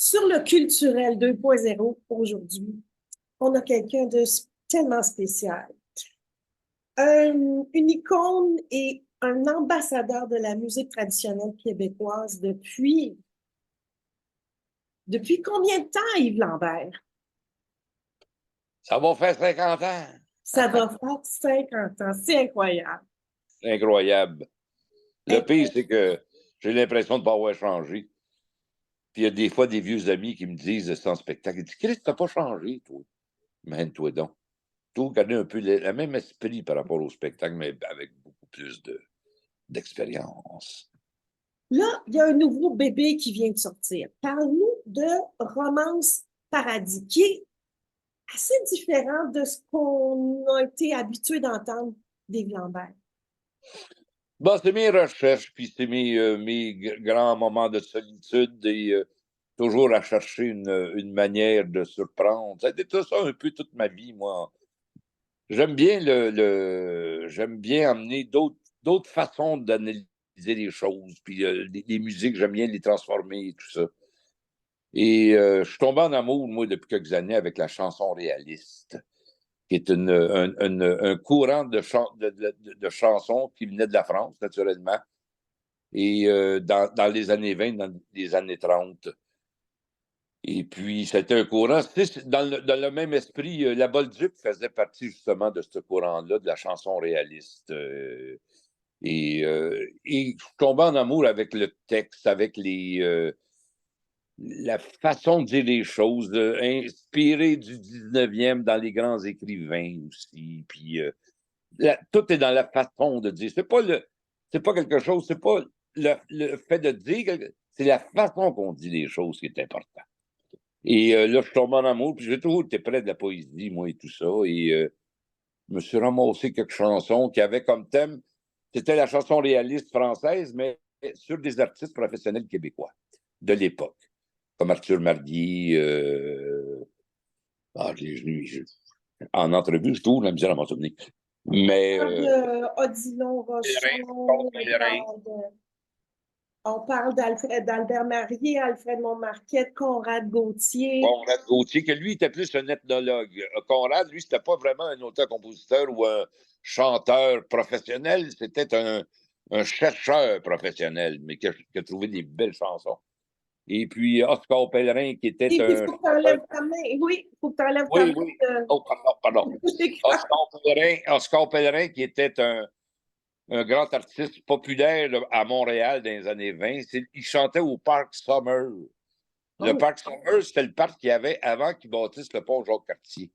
Sur le culturel 2.0 aujourd'hui, on a quelqu'un de tellement spécial. Une icône et un ambassadeur de la musique traditionnelle québécoise depuis combien de temps, Yves Lambert? Ça va faire 50 ans. Ça va faire 50 ans. C'est incroyable. C'est incroyable. Le pire, c'est que j'ai l'impression de ne pas avoir changé. Puis il y a des fois des vieux amis qui me disent sans spectacle, ils disent, Christ, t'as pas changé, toi. Mène-toi donc. Tout garder un peu le même esprit par rapport au spectacle, mais avec beaucoup plus d'expérience. Là, il y a un nouveau bébé qui vient de sortir. Parle-nous de Romance Paradis, qui est assez différent de ce qu'on a été habitué d'entendre d'Yves Lambert. Bon, c'est mes recherches, puis c'est mes grands moments de solitude et toujours à chercher une manière de surprendre. Ça a été ça un peu toute ma vie, moi. J'aime bien j'aime bien amener d'autres façons d'analyser les choses, puis les musiques, j'aime bien les transformer et tout ça. Et je suis tombé en amour, moi, depuis quelques années, avec la chanson réaliste, qui est un courant de chansons qui venait de la France, naturellement, et dans les années 20, dans les années 30. Et puis, c'était un courant, dans le même esprit, la Bolduc faisait partie justement de ce courant-là, de la chanson réaliste. Et je suis tombé en amour avec le texte, avec la façon de dire les choses, inspiré du 19e dans les grands écrivains aussi. Puis, tout est dans la façon de dire. C'est pas quelque chose, c'est pas le fait de dire, c'est la façon qu'on dit les choses qui est important. Et là, je suis tombé en amour, puis j'ai toujours été près de la poésie, moi, et tout ça. Et je me suis ramassé quelques chansons qui avaient comme thème, c'était la chanson réaliste française, mais sur des artistes professionnels québécois de l'époque, comme Arthur Mardy. En entrevue, je trouve la misère à m'en souvenir. Mais. On parle de Odilon Rochon, on parle d'Albert Marier, Alfred Montmarquette, Conrad Gauthier. Conrad Gauthier, que lui était plus un ethnologue. Conrad, lui, c'était pas vraiment un auteur-compositeur ou un chanteur professionnel, c'était un chercheur professionnel, mais qui a trouvé des belles chansons. Et puis Oscar Pellerin, qui était Il un faut que tu chanteur. enlèves ta main. Oui, il faut que tu enlèves ta Oui, main. oui. Oh, pardon. Oscar Pellerin, qui était un grand artiste populaire là, à Montréal dans les années 20. Il chantait au Parc Summer. Le Oh. Parc Summer, c'était le parc qu'il y avait avant qu'ils bâtissent le pont Jacques-Cartier.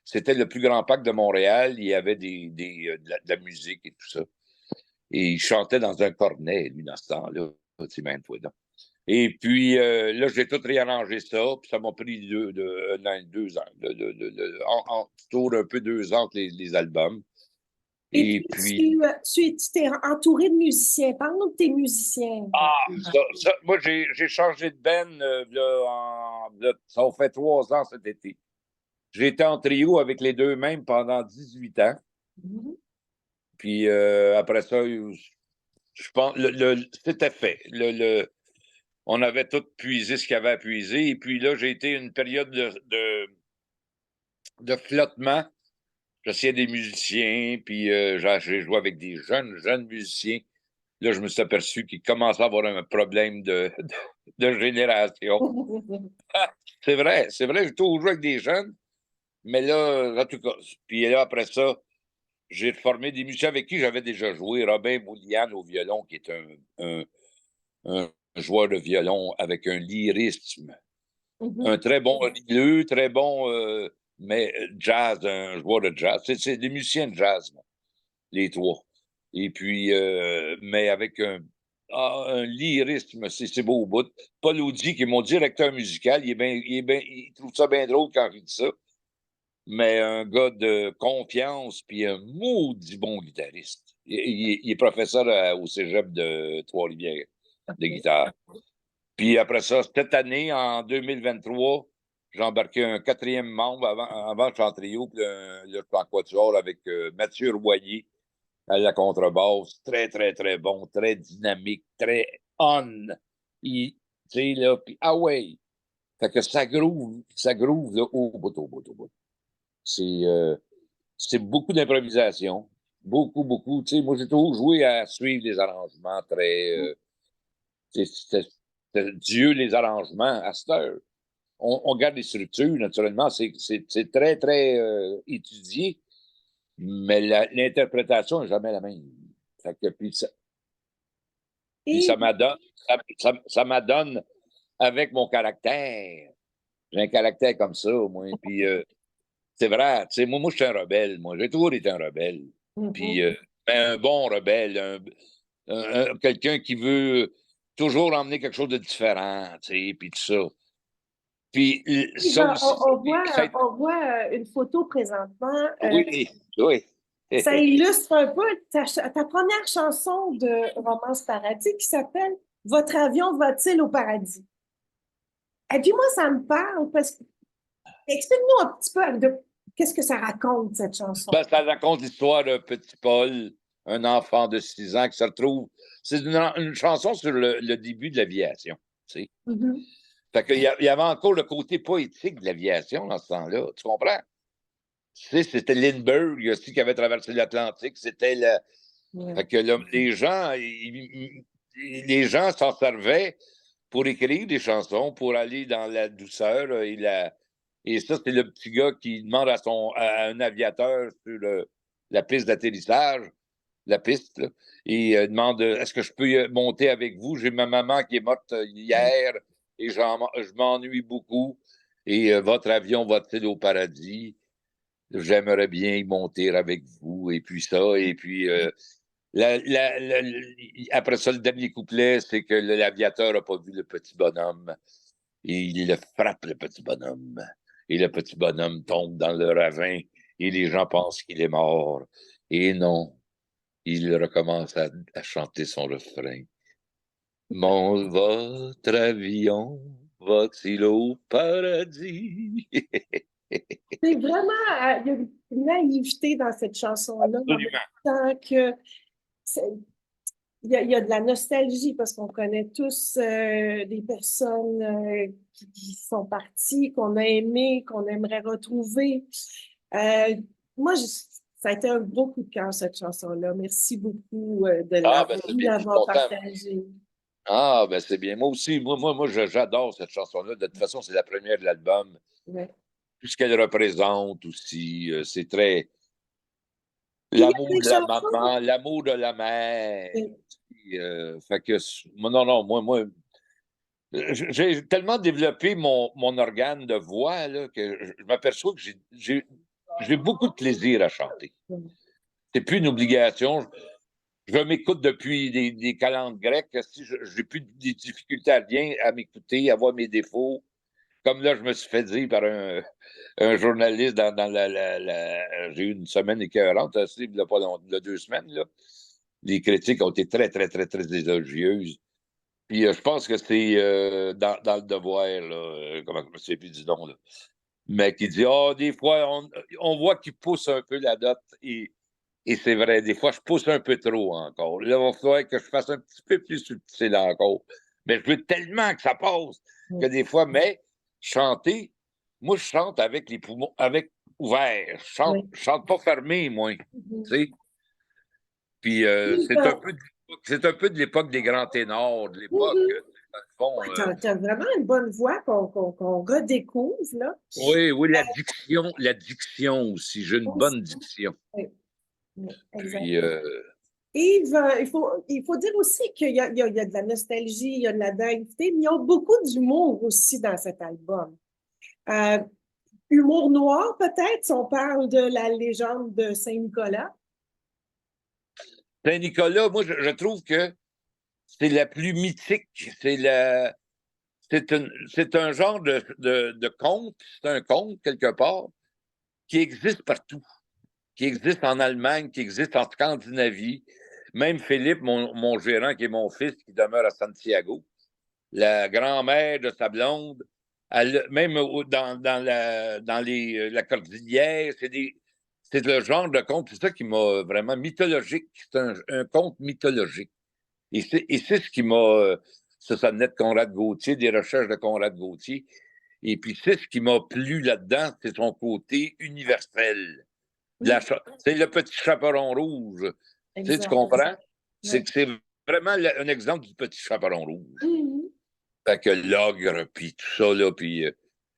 C'était le plus grand parc de Montréal. Il y avait de la musique et tout ça. Et il chantait dans un cornet, lui, dans ce temps-là. Même fois, donc. Et puis, là, j'ai tout réarrangé ça. Puis ça m'a pris un an, 2 ans. En tour un peu 2 ans entre les albums. Et Et puis, puis, tu t'es entouré de musiciens. Parle-nous de tes musiciens. moi, j'ai changé de band, ça a fait 3 ans cet été. J'ai été en trio avec les deux mêmes pendant 18 ans. Mhm. Puis après ça, je pense, c'était fait. On avait tout puisé ce qu'il y avait à puiser. Et puis là, j'ai été une période de flottement. J'essayais des musiciens, puis j'ai joué avec des jeunes musiciens. Là, je me suis aperçu qu'il commençait à avoir un problème de génération. C'est vrai, j'ai toujours joué avec des jeunes, mais là, en tout cas, puis là, après ça, j'ai formé des musiciens avec qui j'avais déjà joué. Robin Boulian au violon, qui est un joueur de violon avec un lyrisme. Mhm. Un très bon lieu, très bon, mais jazz, un joueur de jazz. C'est des musiciens de jazz, les trois. Et puis, mais avec un lyrisme, c'est beau au bout. Paul Audi, qui est mon directeur musical, il trouve ça bien drôle quand il dit ça. Mais un gars de confiance, puis un maudit bon guitariste. Il est professeur au cégep de Trois-Rivières de OK. guitare. Puis après ça, cette année, en 2023, j'ai embarqué un quatrième membre avant je suis en trio, puis là, je suis en quatuor avec Mathieu Royer à la contrebasse. Très, très, très bon, très dynamique, très on. Tu sais, là, puis ah ouais, Fait que ça groove là, au bout, au bout, au bout. C'est beaucoup d'improvisation. Beaucoup, beaucoup. Tu sais, moi, j'ai toujours joué à suivre des arrangements très... c'était Dieu, les arrangements à cette heure. On garde les structures, naturellement. C'est très, très étudié, mais l'interprétation n'est jamais la même. Fait que, puis Et, ça m'adonne avec mon caractère. J'ai un caractère comme ça, moi. Puis c'est vrai, tu sais, moi, je suis un rebelle. Moi, j'ai toujours été un rebelle. Puis Mhm. ben, un bon rebelle, quelqu'un qui veut toujours emmener quelque chose de différent, tu sais, puis tout ça. Puis ça Yves, aussi, on voit une photo présentement. oui, oui. Ça illustre un peu ta première chanson de Romance Paradis qui s'appelle Votre avion va-t-il au paradis? Et puis moi, ça me parle parce que explique-nous un petit peu qu'est-ce que ça raconte, cette chanson. Ben, ça raconte l'histoire d'un petit Paul, un enfant de 6 ans qui se retrouve. C'est une chanson sur le début de l'aviation. Tu sais. Mhm. Fait qu'il y avait encore le côté poétique de l'aviation dans ce temps-là. Tu comprends? Tu sais, c'était Lindbergh aussi qui avait traversé l'Atlantique. C'était le. Ouais. Fait que les gens s'en servaient pour écrire des chansons, pour aller dans la douceur et ça, c'est le petit gars qui demande à un aviateur sur la piste d'atterrissage, la piste, là, et demande est-ce que je peux monter avec vous? J'ai ma maman qui est morte hier et je m'ennuie beaucoup. Et votre avion va-t-il au paradis? J'aimerais bien y monter avec vous. Et puis ça, et puis après ça, le dernier couplet, c'est que l'aviateur n'a pas vu le petit bonhomme. Et il le frappe, le petit bonhomme. Et le petit bonhomme tombe dans le ravin. Et les gens pensent qu'il est mort. Et non, il recommence à chanter son refrain. Votre avion va-t-il au paradis? C'est vraiment, il y a une naïveté dans cette chanson-là, en même Absolument. temps que c'est- il y a de la nostalgie parce qu'on connaît tous des personnes qui sont parties, qu'on a aimées, qu'on aimerait retrouver. Euh, moi, ça a été un gros coup de cœur, cette chanson-là. Merci beaucoup Ah, ben c'est de bien, je suis l'avoir content. partagée. Ah, ben c'est bien. Moi aussi, j'adore cette chanson-là. De toute façon, c'est la première de l'album. Ouais. Tout ce qu'elle représente aussi, c'est très Puis il y a l'amour des de la chansons. maman, l'amour de la mère. Oui, Puis, fait que, non, non, moi, j'ai tellement développé mon organe de voix là, que je m'aperçois que j'ai beaucoup de plaisir à chanter. oui, C'est plus une obligation. Je m'écoute depuis des calendes grecques. Si j'ai plus des difficultés à rien, à m'écouter, à voir mes défauts. Comme là, je me suis fait dire par un journaliste dans j'ai eu une semaine écœurante, aussi, il y a pas longtemps, il y a 2 semaines, là. Les critiques ont été très, très, très, très élogieuses. Puis je pense que c'est dans le devoir, là, comment je me souviens plus du nom, là. Mais qui dit, oh, des fois, on voit qu'il pousse un peu la note et c'est vrai, des fois, je pousse un peu trop encore. Là, il va falloir que je fasse un petit peu plus subtil encore. Mais je veux tellement que ça passe que oui, des fois, mais chanter, moi, je chante avec les poumons, avec ouverts. oui. Je chante pas fermé, moi. Tu Mhm. sais? Puis Yves, c'est un peu de l'époque des grands ténors, de l'époque, mhm. dans le fond, Ouais, t'as vraiment une bonne voix qu'on redécouvre, là. oui, oui, la diction aussi. J'ai une Aussi. bonne diction. Oui, oui, exact. Puis, Yves, il faut dire aussi qu'il y a de la nostalgie, il y a de la naïveté, mais il y a beaucoup d'humour aussi dans cet album. Euh, Humour noir, peut-être, si on parle de la légende de Saint-Nicolas. Saint-Nicolas, moi, je trouve que c'est la plus mythique. C'est un genre de conte, c'est un conte quelque part, qui existe partout, qui existe en Allemagne, qui existe en Scandinavie. Même Philippe, mon gérant, qui est mon fils, qui demeure à Santiago, la grand-mère de sa blonde, même dans la cordillère, c'est le genre de conte, c'est ça qui m'a vraiment mythologique. C'est un conte mythologique. Et c'est ce qui m'a. Ça venait de Conrad Gauthier, des recherches de Conrad Gauthier. Et puis, c'est ce qui m'a plu là-dedans, c'est son côté universel. C'est le petit chaperon rouge. Tu sais, tu Exact. comprends? C'est Ouais. que c'est vraiment un exemple du petit chaperon rouge. Mhm. Fait que l'ogre, puis tout ça, là, puis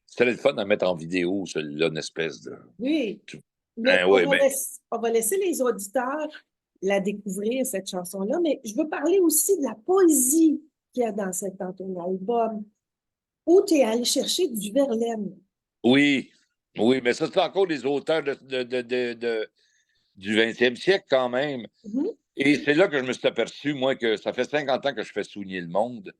c'était le fun à mettre en vidéo, celui-là, une espèce de... Oui. Mais Ben oui, mais on va laisser les auditeurs la découvrir, cette chanson-là, mais je veux parler aussi de la poésie qu'il y a dans dans ton album, où tu es allé chercher du Verlaine. oui, oui, mais ça, c'est encore des auteurs du 20e siècle quand même. Mhm. Et c'est là que je me suis aperçu, moi, que ça fait 50 ans que je fais souligner le monde.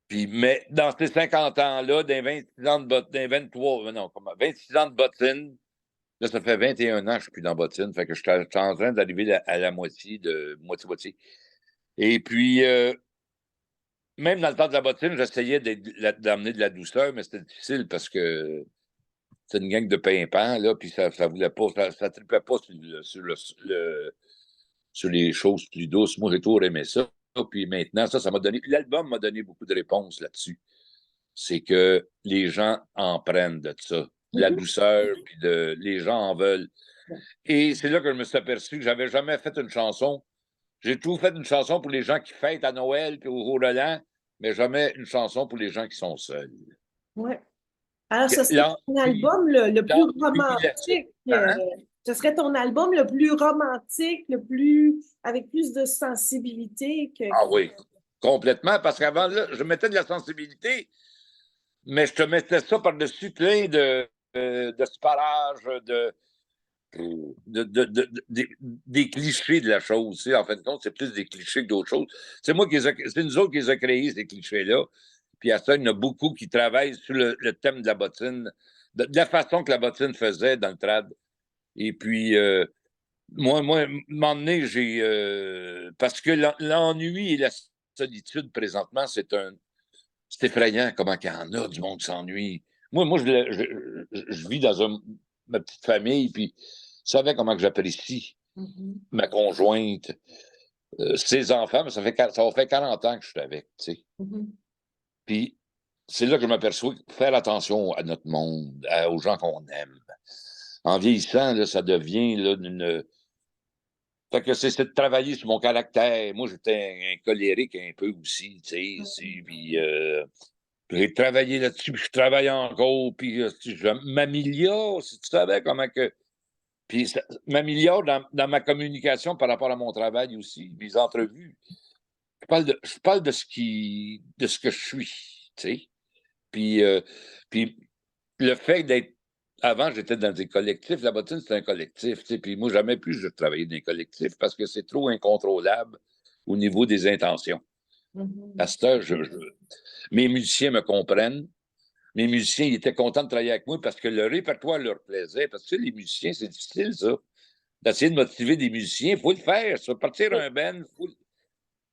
Puis, mais dans ces 50 ans-là, dans 26 ans de bottine, dans 23, non, comment, 26 ans de bottine, là, ça fait 21 ans que je suis plus dans bottine. Fait que je suis en train d'arriver à la moitié de moitié-moitié. Et puis, même dans le temps de la bottine, j'essayais d'amener de la douceur, mais c'était difficile parce que c'est une gang de pimpants, là, puis ça voulait pas, ça tripait pas sur les choses plus douces. Moi, j'ai toujours aimé ça. Puis maintenant, ça m'a donné. L'album m'a donné beaucoup de réponses là-dessus. C'est que les gens en prennent de ça. De la Mhm. douceur, puis les gens en veulent. Et c'est là que je me suis aperçu que j'avais jamais fait une chanson. J'ai toujours fait une chanson pour les gens qui fêtent à Noël puis au Roland, mais jamais une chanson pour les gens qui sont seuls. Ouais. Alors, ce serait ton L'ennui, album le plus la romantique. hein? Ce serait ton album le plus romantique, le plus avec plus de sensibilité Ah oui, complètement, parce qu'avant, là, je mettais de la sensibilité, mais je te mettais ça par-dessus plein de sparages, des clichés de la chose. Tu sais, en fin de compte, c'est plus des clichés que d'autres choses. C'est c'est nous autres qui les a créés, ces clichés-là. Puis à ça, il y en a beaucoup qui travaillent sur le thème de la bottine, de la façon que la bottine faisait dans le trad. Et puis, à un moment donné, parce que l'ennui et la solitude, présentement, c'est effrayant comment il y en a du monde qui s'ennuie. Moi je vis dans ma petite famille, puis je savais comment que j'apprécie Mhm. ma conjointe, ses enfants, mais ça va faire 40 ans que je suis avec, tu sais. Mhm. Puis c'est là que je m'aperçois que faire attention à notre monde, aux gens qu'on aime. En vieillissant, là, ça devient là, une. Fait que c'est de travailler sur mon caractère. Moi, j'étais un colérique un peu aussi, tu sais. Puis j'ai travaillé là-dessus, puis je travaille encore, puis je m'améliore, si tu savais comment que. Puis ça m'améliore dans ma communication par rapport à mon travail aussi, mes entrevues. Je parle de ce que je suis, tu sais. Puis, puis le fait d'être. Avant, j'étais dans des collectifs. La bottine, c'est un collectif. Tu sais, puis moi, jamais plus je travaillais dans des collectifs parce que c'est trop incontrôlable au niveau des intentions. À Mhm. cette heure, mes musiciens me comprennent. Mes musiciens, ils étaient contents de travailler avec moi parce que le répertoire leur plaisait. Parce que tu sais, les musiciens, c'est difficile, ça. D'essayer de motiver des musiciens, il faut le faire. Ça, partir un band,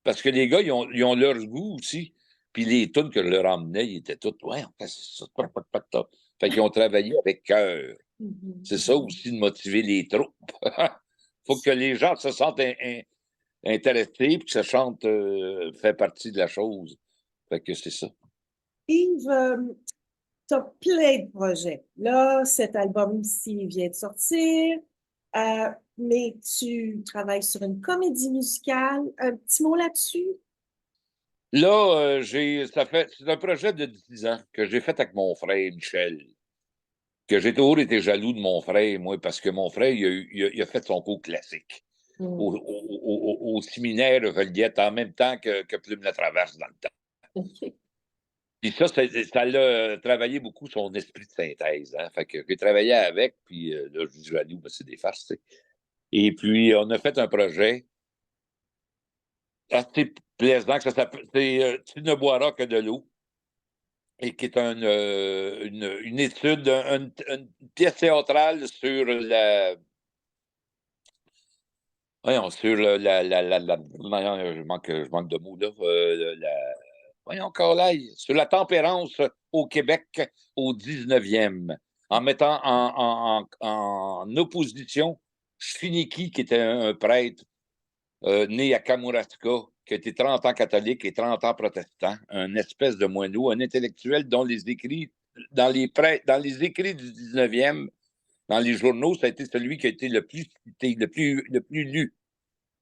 parce que les gars, ils ont leur goût aussi. Puis les tunes que je leur emmenais, ils étaient toutes, ouais, on fait ça, fait qu'ils ont travaillé avec cœur. C'est Mhm. ça aussi de motiver les troupes. Faut que les gens se sentent intéressés puis que ça chante fait partie de la chose. Fait que c'est ça. Yves, tu as plein de projets. Là, cet album-ci vient de sortir, mais tu travailles sur une comédie musicale. Un petit mot là-dessus? Là, c'est un projet de 10 ans que j'ai fait avec mon frère Michel. Que j'ai toujours été jaloux de mon frère, moi, parce que mon frère, il a fait son cours classique Hmm. au séminaire de Joliette en même temps que Plume la Traverse dans le temps. OK. Puis ça l'a travaillé beaucoup son esprit de synthèse. Hein? Fait que j'ai travaillé avec, puis là, je dis jaloux, mais c'est des farces, tu sais. Et puis, on a fait un projet assez plaisant, que ça s'appelle, Tu ne boiras que de l'eau, et qui est une étude, une pièce théâtrale sur voyons, sur voyons, je manque de mots, là. Voyons encore là, sur la tempérance au Québec au 19e, en mettant en opposition Shiniki, qui était un prêtre né à Kamouraska, qui a été 30 ans catholique et 30 ans protestant, un espèce de moineau, un intellectuel dont les écrits dans les écrits du 19e, dans les journaux, ça a été celui qui a été le plus cité, le plus lu.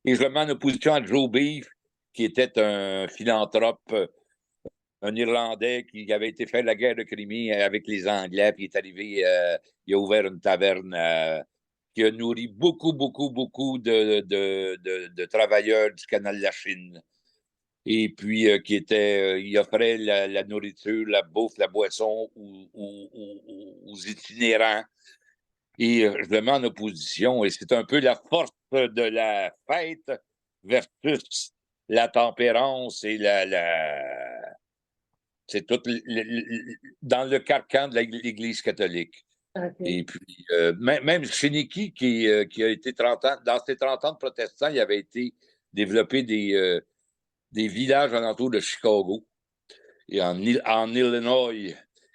Et je le mets en opposition à Joe Beef, qui était un philanthrope, un Irlandais qui avait été faire la guerre de Crimée avec les Anglais, puis il est arrivé, il a ouvert une taverne qui a nourri beaucoup, beaucoup, beaucoup de travailleurs du canal de la Chine. Et puis, il offrait la nourriture, la bouffe, la boisson aux itinérants. Et je le mets en opposition. Et c'est un peu la force de la fête versus la tempérance et c'est tout dans le carcan de l'Église catholique. Okay. Et puis, même chez Niki, qui a été 30 ans, dans ses 30 ans de protestants, il avait été développé des villages alentour de Chicago et en Illinois.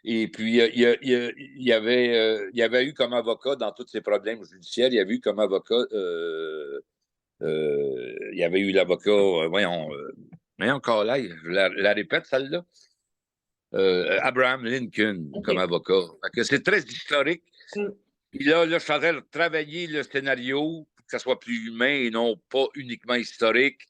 Et puis, il y avait eu comme avocat dans tous ces problèmes judiciaires, il y avait eu comme avocat, il y avait eu l'avocat, voyons, encore là, je la répète, celle-là. Abraham Lincoln comme avocat. C'est très historique. Puis là, je suis en train de travailler le scénario pour que ça soit plus humain et non pas uniquement historique.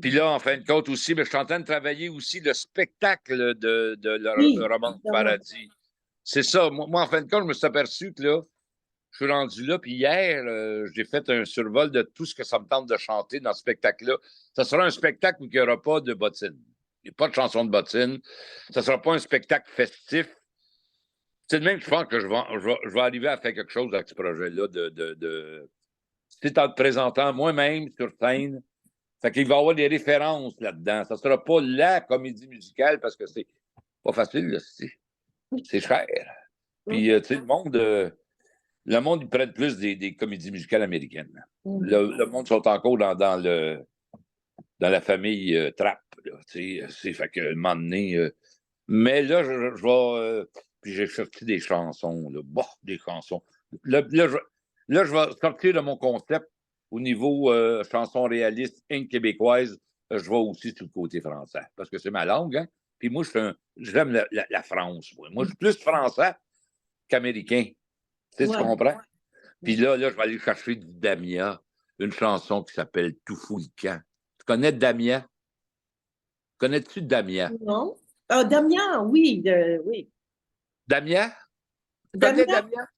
Puis là, en fin de compte aussi, je suis en train de travailler aussi le spectacle de le roman du paradis. C'est ça. Moi, en fin de compte, je me suis aperçu que là, je suis rendu là. Puis hier, j'ai fait un survol de tout ce que ça me tente de chanter dans ce spectacle-là. Ça sera un spectacle où il n'y aura pas de bottine. Il n'y a pas de chanson de bottine. Ça ne sera pas un spectacle festif. C'est de même que je pense que je vais arriver à faire quelque chose avec ce projet-là c'est en te présentant moi-même sur scène. Fait qu'il va y avoir des références là-dedans. Ça ne sera pas la comédie musicale parce que c'est pas facile, là, c'est cher. Puis, tu sais, le monde, ils prennent plus des comédies musicales américaines. Le monde sont encore dans la famille Trapp. Fait que, un moment donné, mais là, je vais. Puis j'ai sorti des chansons, là. Bon, des chansons. Là, je vais sortir de mon concept au niveau chanson réaliste et québécoise. Je vais aussi sur le côté français. Parce que c'est ma langue, hein. Puis moi, j'aime la France. Moi, je suis plus français qu'américain. Tu comprends? Puis là, je vais aller chercher du Damia, une chanson qui s'appelle Tout fou le camp. Tu connais Damia? Connais-tu Damia? Non. Damien, oui, oui. Damia? Tu connais Damien, Damia?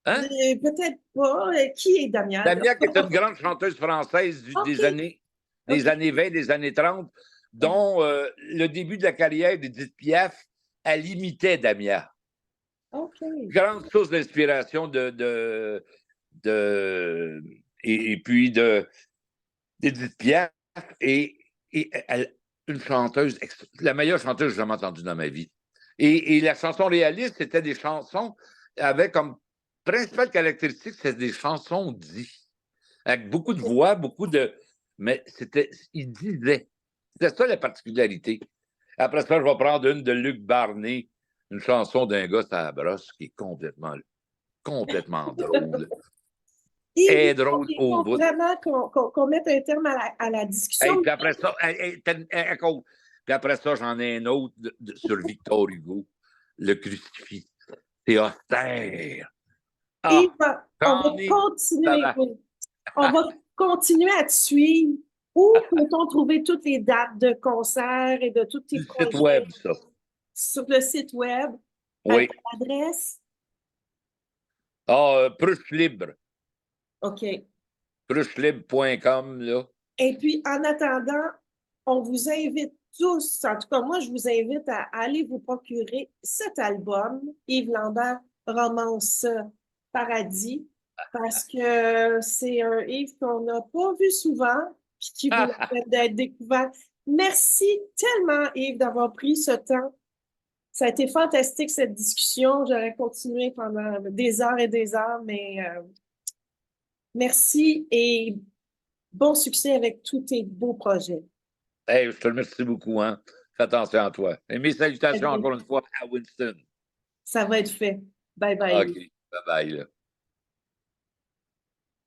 Hein? peut-être pas. Qui est Damien? Damia, qui est une grande chanteuse française des années 20, des années 30, dont le début de la carrière d'Edith Piaf, elle imitait Damia. Grande source d'inspiration et puis d'Edith Piaf et une chanteuse, la meilleure chanteuse que j'ai jamais entendue dans ma vie. Et la chanson réaliste, c'était des chansons avec comme principale caractéristique, c'était des chansons dites. Avec beaucoup de voix, mais il disait. C'était ça la particularité. Après ça, je vais prendre une de Luc Barney, une chanson d'un gars à la brosse qui est complètement drôle. Et drôle il au faut bout. vraiment qu'on mette un terme à la discussion. Puis après ça, puis après ça, j'en ai un autre sur Victor Hugo, le crucifix. C'est austère. Et on va continuer. On va continuer à te suivre. Où peut-on trouver toutes les dates de concerts et de tous tes projets? Sur le site web, ça. Sur le site web. Oui. L'adresse? Pruche Libre. OK. Pruchelibre.com, là. Et puis, en attendant, on vous invite tous, en tout cas, moi, je vous invite à aller vous procurer cet album, Yves Lambert, Romance Paradis, parce que c'est un Yves qu'on n'a pas vu souvent, puis qui vaut la peine d'être découvert. Merci tellement, Yves, d'avoir pris ce temps. Ça a été fantastique, cette discussion. J'aurais continué pendant des heures et des heures, mais merci et bon succès avec tous tes beaux projets. Hey, je te remercie beaucoup, hein. Fais attention à toi. Et mes salutations encore une fois à Winston. Ça va être fait. Bye bye. OK. Bye bye, là.